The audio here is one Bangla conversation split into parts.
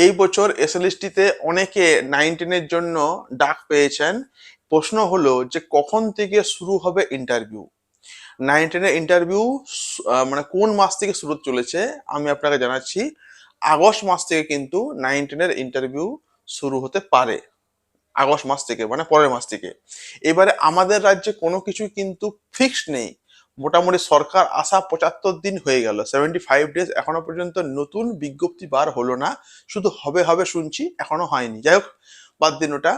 এই বছর এসএলএসটিতে অনেকে 9-10-এর জন্য ডাক পেয়েছেন। প্রশ্ন হলো যে কখন থেকে শুরু হবে ইন্টারভিউ। 9-10-এর ইন্টারভিউ মানে কোন মাস থেকে শুরু হতে চলেছে আমি আপনাকে জানাচ্ছি। আগস্ট মাস থেকে কিন্তু 9-10-এর ইন্টারভিউ শুরু হতে পারে, আগস্ট মাস থেকে মানে পরের মাস থেকে। এবারে আমাদের রাজ্যে কোনো কিছুই কিন্তু ফিক্সড নেই। মোটামুটি সরকার আসা 75 দিন হয়ে গেল, 75 ডেজ, এখনো পর্যন্ত নতুন বিজ্ঞপ্তি বার হলো না। শুধু হবে হবে শুনছি, এখনো হয়নি। যাই হোক, বাদ দিন ওটা।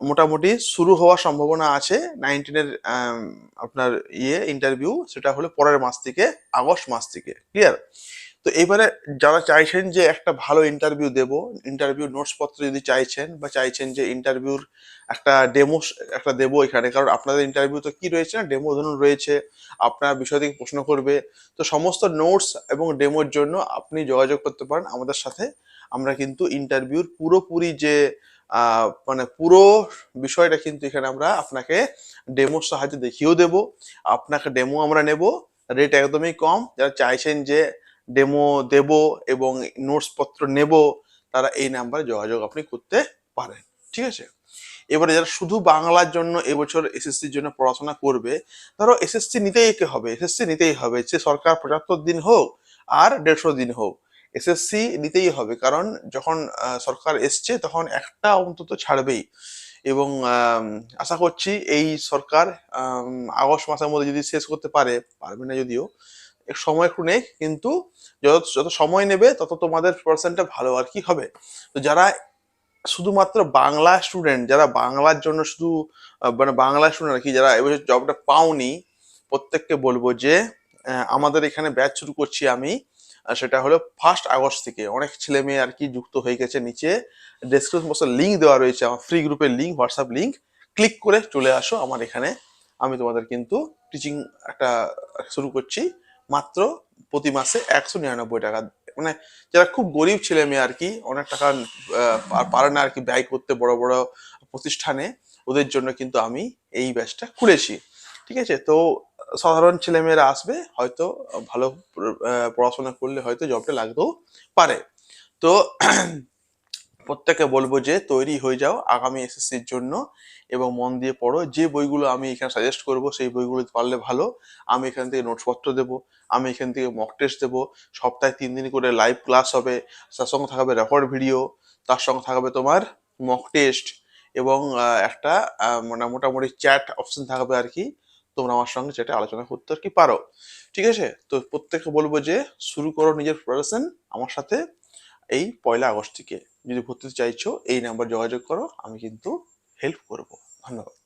মোটামুটি শুরু হওয়ার সম্ভাবনা আছে 9-10-এর আপনার ইন্টারভিউ, সেটা হলো পরের মাস থেকে, আগস্ট মাস থেকে। ক্লিয়ার? তো এবারে যারা চাইছেন যে একটা ভালো ইন্টারভিউ দেব, ইন্টারভিউ নোটস পত্র যদি চাইছেন, বা চাইছেন যে ইন্টারভিউর একটা ডেমো একটা দেবো এখানে, কারণ আপনাদের ইন্টারভিউ তো কি রয়েছে না, ডেমো ধরুন রয়েছে, আপনার বিষয় থেকে প্রশ্ন করবে। তো সমস্ত নোটস এবং ডেমোর জন্য আপনি যোগাযোগ করতে পারেন আমাদের সাথে। আমরা কিন্তু ইন্টারভিউর পুরোপুরি যে মানে পুরো বিষয়টা কিন্তু এখানে আমরা আপনাকে ডেমোর সাহায্যে দেখিয়েও দেব। আপনাকে ডেমো আমরা নেব, রেট একদমই কম। যারা চাইছেন যে ডেমো দেব এবং নোটস পত্র নেব, তারা এই নাম্বারে যোগাযোগ আপনি করতে পারেন। ঠিক আছে? এবারে যারা শুধু বাংলার জন্য এবছর এসএসসির জন্য পড়াশোনা করবে, ধরো এসএসসি নিতেই হবে, এসএসসি নিতেই হবে, সে সরকার 75 দিন হোক আর 150 দিন হোক, এসএসসি নিতেই হবে। কারণ যখন সরকার এসছে তখন একটা অন্তত ছাড়বেই। এবং আশা করছি এই সরকার আগস্ট মাসের মধ্যে যদি শেষ করতে পারে, পারবে না যদিও, সময় একটু নেই, কিন্তু যত যত সময় নেবে তত তোমাদের পার্সেন্টটা ভালো আর কি হবে। তো যারা শুধুমাত্র বাংলা স্টুডেন্ট, যারা বাংলার জন্য শুধু মানে বাংলা স্টুডেন্ট আর কি, যারা এবছর জবটা পাওনি, প্রত্যেককে বলবো যে আমাদের এখানে ব্যাচ শুরু করছি আমি। সেটা হলো 1 আগস্ট থেকে। অনেক ছেলে মেয়ে আর কি যুক্ত হয়ে গেছে। নিচে ডেসক্রিপশন বক্সে লিঙ্ক দেওয়া রয়েছে, আমার ফ্রি গ্রুপের লিঙ্ক, হোয়াটসঅ্যাপ লিঙ্ক। ক্লিক করে চলে আসো আমার এখানে। আমি তোমাদের কিন্তু টিচিং একটা শুরু করছি মাত্র প্রতি মাসে 199 টাকা। মানে যারা খুব গরিব ছেলে মেয়ে আর কি, অনেক টাকা পারে না আর কি ব্যয় করতে বড় বড় প্রতিষ্ঠানে, ওদের জন্য কিন্তু আমি এই ব্যাচটা খুলেছি। ঠিক আছে? তো সাধারণ ছেলেমেয়েরা আসবে, হয়তো ভালো পড়াশোনা করলে হয়তো জবটা লাগতেও পারে। তো প্রত্যেককে বলবো যে তৈরি হয়ে যাও আগামী এসএসসির জন্য, এবং মন দিয়ে পড়ো। যে বইগুলো আমি এখানে সাজেস্ট করব সেই বইগুলো পারলে ভালো। আমি এখান থেকে নোটসপত্র দেবো, আমি এখান থেকে মক টেস্ট দেবো। সপ্তাহে 3 দিন করে লাইভ ক্লাস হবে, তার সঙ্গে থাকবে রেকর্ড ভিডিও, তার সঙ্গে থাকবে তোমার মক টেস্ট, এবং একটা মানে মোটামুটি চ্যাট অপশন থাকবে আর কি। তোমরা আমার সঙ্গে চ্যাটে আলোচনা করতে আর কি পারো। ঠিক আছে? তো প্রত্যেককে বলবো যে শুরু করো নিজের প্রিপারেশন আমার সাথে এই 1 আগস্ট থেকে। যদি ভর্তি চাইছো এই নাম্বার যোগাযোগ করো, আমি কিন্তু হেল্প করব। ধন্যবাদ।